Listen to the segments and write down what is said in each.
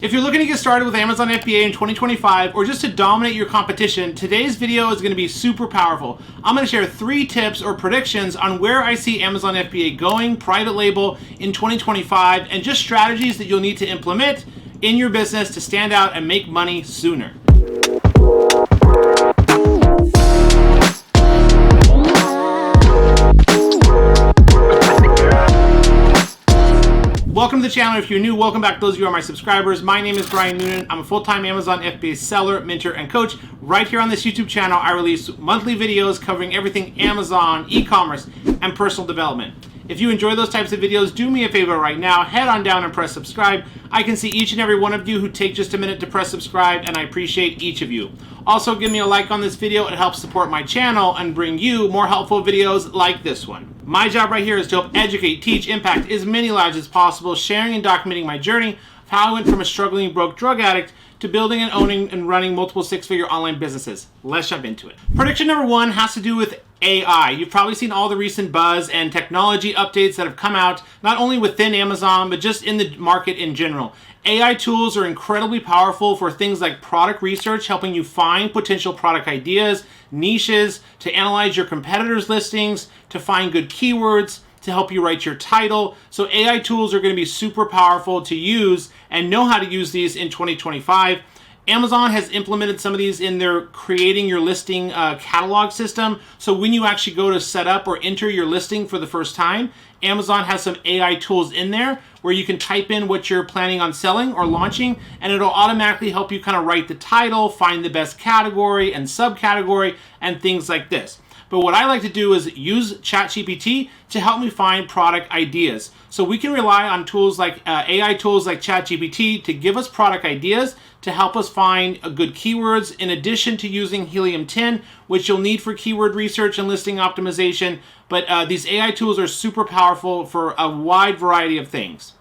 If you're looking to get started with Amazon FBA in 2025 or just to dominate your competition, today's video is going to be super powerful. I'm going to share 3 tips or predictions on where I see Amazon FBA going, private label, in 2025, and just strategies that you'll need to implement in your business to stand out and make money sooner. Welcome to the channel. If you're new, welcome back. Those of you who are my subscribers, my name is Brian Noonan. I'm a full-time Amazon FBA seller, mentor, and coach. Right here on this YouTube channel, I release monthly videos covering everything Amazon, e-commerce, and personal development. If you enjoy those types of videos, do me a favor right now. Head on down and press subscribe. I can see each and every one of you who take just a minute to press subscribe, and I appreciate each of you. Also, give me a like on this video. It helps support my channel and bring you more helpful videos like this one. My job right here is to help educate, teach, impact as many lives as possible, sharing and documenting my journey of how I went from a struggling broke drug addict to building and owning and running multiple 6-figure online businesses. Let's jump into it. Prediction number 1 has to do with AI. You've probably seen all the recent buzz and technology updates that have come out, not only within Amazon, but just in the market in general. AI tools are incredibly powerful for things like product research, helping you find potential product ideas, niches, to analyze your competitors' listings, to find good keywords, to help you write your title. So AI tools are going to be super powerful to use and know how to use these in 2025. Amazon has implemented some of these in their creating your listing catalog system. So when you actually go to set up or enter your listing for the first time, Amazon has some AI tools in there where you can type in what you're planning on selling or launching, and it'll automatically help you kind of write the title, find the best category and subcategory, and things like this. But what I like to do is use ChatGPT to help me find product ideas. So we can rely on tools like AI tools like ChatGPT to give us product ideas, to help us find good keywords, in addition to using Helium-10, which you'll need for keyword research and listing optimization. But these AI tools are super powerful for a wide variety of things.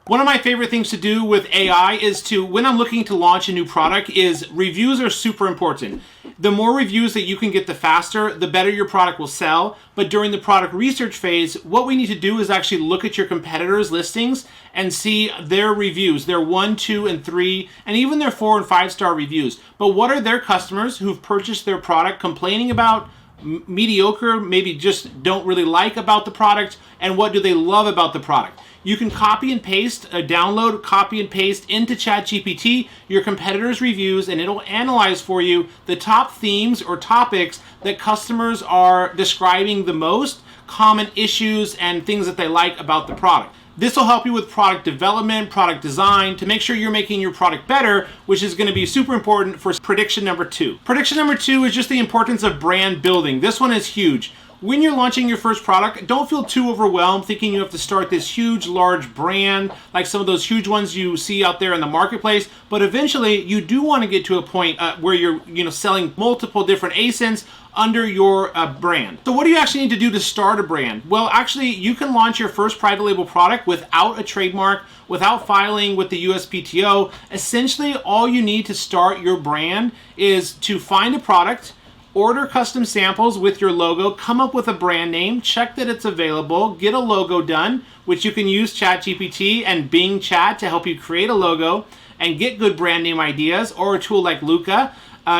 One of my favorite things to do with AI is when I'm looking to launch a new product, is reviews are super important. The more reviews that you can get, the faster, the better your product will sell. But during the product research phase, what we need to do is actually look at your competitors' listings and see their reviews, their 1, 2, and 3, and even their 4 and 5-star reviews. But what are their customers who've purchased their product complaining about, mediocre, maybe just don't really like about the product, and what do they love about the product? You can copy and paste, download, copy and paste into ChatGPT your competitors' reviews, and it'll analyze for you the top themes or topics that customers are describing the most, common issues and things that they like about the product. This will help you with product development, product design, to make sure you're making your product better, which is going to be super important for prediction number 2. Prediction number 2 is just the importance of brand building. This one is huge. When you're launching your first product, don't feel too overwhelmed thinking you have to start this huge, large brand like some of those huge ones you see out there in the marketplace. But eventually, you do want to get to a point where you're selling multiple different ASINs under your brand. So what do you actually need to do to start a brand? Well, actually, you can launch your first private label product without a trademark, without filing with the USPTO. Essentially, all you need to start your brand is to find a product, order custom samples with your logo, come up with a brand name, check that it's available, get a logo done, which you can use ChatGPT and Bing Chat to help you create a logo and get good brand name ideas, or a tool like Luca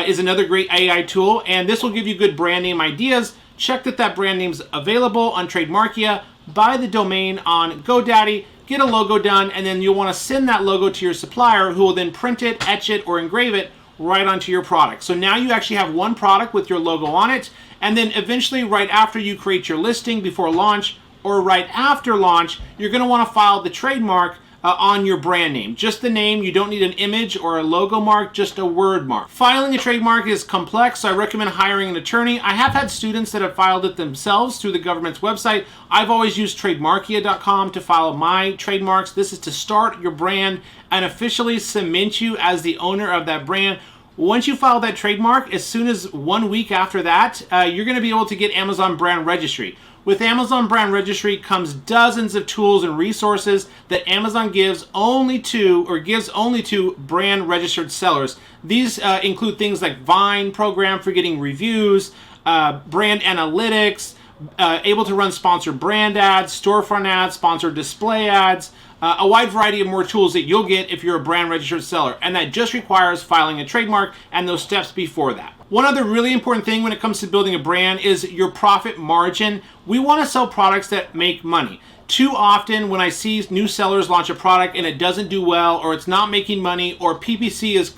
is another great AI tool, and this will give you good brand name ideas. Check that brand name's available on Trademarkia, buy the domain on GoDaddy, get a logo done, and then you'll want to send that logo to your supplier, who will then print it, etch it, or engrave it right onto your product. So now you actually have one product with your logo on it, and then eventually right after you create your listing before launch or right after launch, you're going to want to file the trademark on your brand name. Just the name. You don't need an image or a logo mark, just a word mark. Filing a trademark is complex, so I recommend hiring an attorney. I have had students that have filed it themselves through the government's website. I've always used trademarkia.com to file my trademarks. This is to start your brand and officially cement you as the owner of that brand. Once you file that trademark, as soon as 1 week after that, you're going to be able to get Amazon Brand Registry. With Amazon Brand Registry comes dozens of tools and resources that Amazon gives only to brand registered sellers. These include things like Vine program for getting reviews, brand analytics, able to run sponsored brand ads, storefront ads, sponsored display ads, a wide variety of more tools that you'll get if you're a brand registered seller, and that just requires filing a trademark and those steps before that. One other really important thing when it comes to building a brand is your profit margin. We want to sell products that make money. Too often when I see new sellers launch a product and it doesn't do well, or it's not making money, or PPC is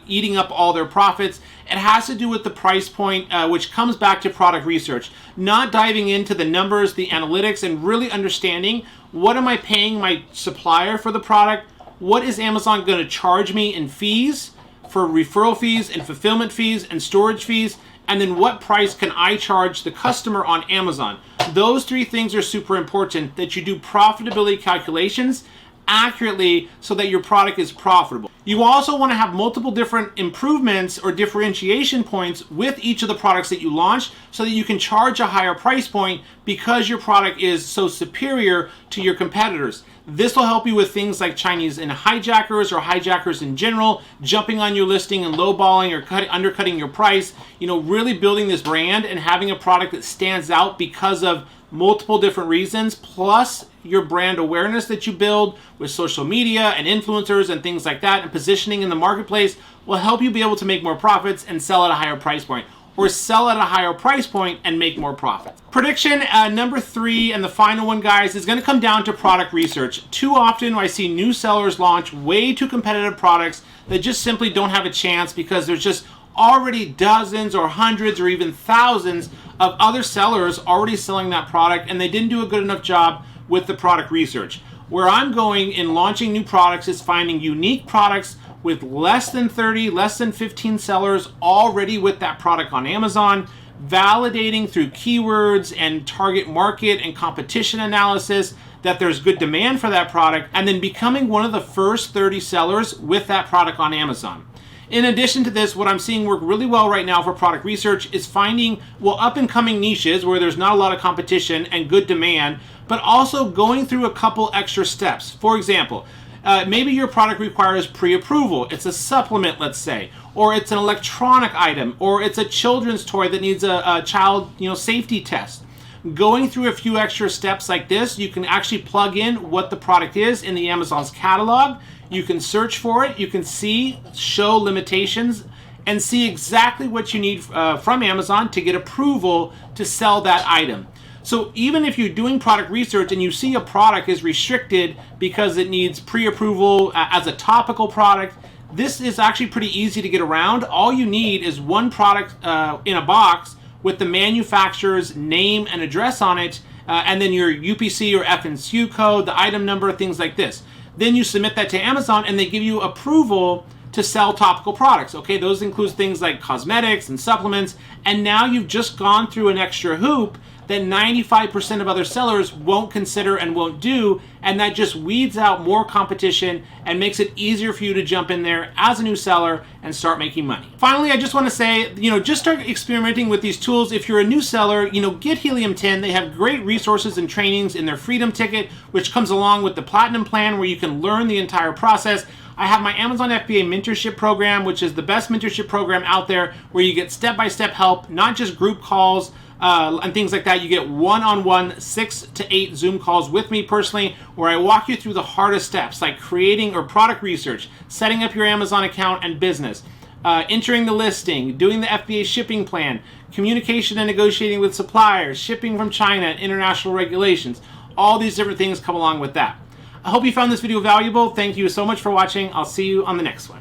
eating up all their profits, it has to do with the price point, which comes back to product research. Not diving into the numbers, the analytics, and really understanding what am I paying my supplier for the product, what is Amazon going to charge me in fees, for referral fees and fulfillment fees and storage fees, and then what price can I charge the customer on Amazon. Those three things are super important, that you do profitability calculations accurately so that your product is profitable. You also want to have multiple different improvements or differentiation points with each of the products that you launch so that you can charge a higher price point because your product is so superior to your competitors. This will help you with things like Chinese and hijackers or hijackers in general, jumping on your listing and lowballing or undercutting your price. You know, really building this brand and having a product that stands out because of multiple different reasons, plus your brand awareness that you build with social media and influencers and things like that, and positioning in the marketplace will help you be able to make more profits and sell at a higher price point, or sell at a higher price point and make more profits. Prediction number 3, and the final one, guys, is going to come down to product research. Too often I see new sellers launch way too competitive products that just simply don't have a chance because there's just already dozens or hundreds or even thousands of other sellers already selling that product, and they didn't do a good enough job with the product research. Where I'm going in launching new products is finding unique products with less than 30, less than 15 sellers already with that product on Amazon, validating through keywords and target market and competition analysis that there's good demand for that product, and then becoming one of the first 30 sellers with that product on Amazon. In addition to this, what I'm seeing work really well right now for product research is finding, up and coming niches where there's not a lot of competition and good demand, but also going through a couple extra steps. For example, maybe your product requires pre-approval. It's a supplement, let's say, or it's an electronic item, or it's a children's toy that needs a child, safety test. Going through a few extra steps like this, you can actually plug in what the product is in the Amazon's catalog. You can search for it, you can show limitations, and see exactly what you need from Amazon to get approval to sell that item. So even if you're doing product research and you see a product is restricted because it needs pre-approval as a topical product, this is actually pretty easy to get around. All you need is one product in a box with the manufacturer's name and address on it, and then your UPC or FNSKU code, the item number, things like this. Then you submit that to Amazon and they give you approval to sell topical products. Okay, those include things like cosmetics and supplements, and now you've just gone through an extra hoop that 95% of other sellers won't consider and won't do, and that just weeds out more competition and makes it easier for you to jump in there as a new seller and start making money. Finally, I just want to say, just start experimenting with these tools. If you're a new seller, get Helium 10. They have great resources and trainings in their Freedom Ticket, which comes along with the Platinum plan where you can learn the entire process. I have my Amazon FBA Mentorship program, which is the best mentorship program out there, where you get step-by-step help, not just group calls, and things like that. You get one-on-one 6 to 8 Zoom calls with me personally, where I walk you through the hardest steps, like creating or product research, setting up your Amazon account and business, entering the listing, doing the FBA shipping plan, communication and negotiating with suppliers, shipping from China, and international regulations. All these different things come along with that. I hope you found this video valuable. Thank you so much for watching. I'll see you on the next one.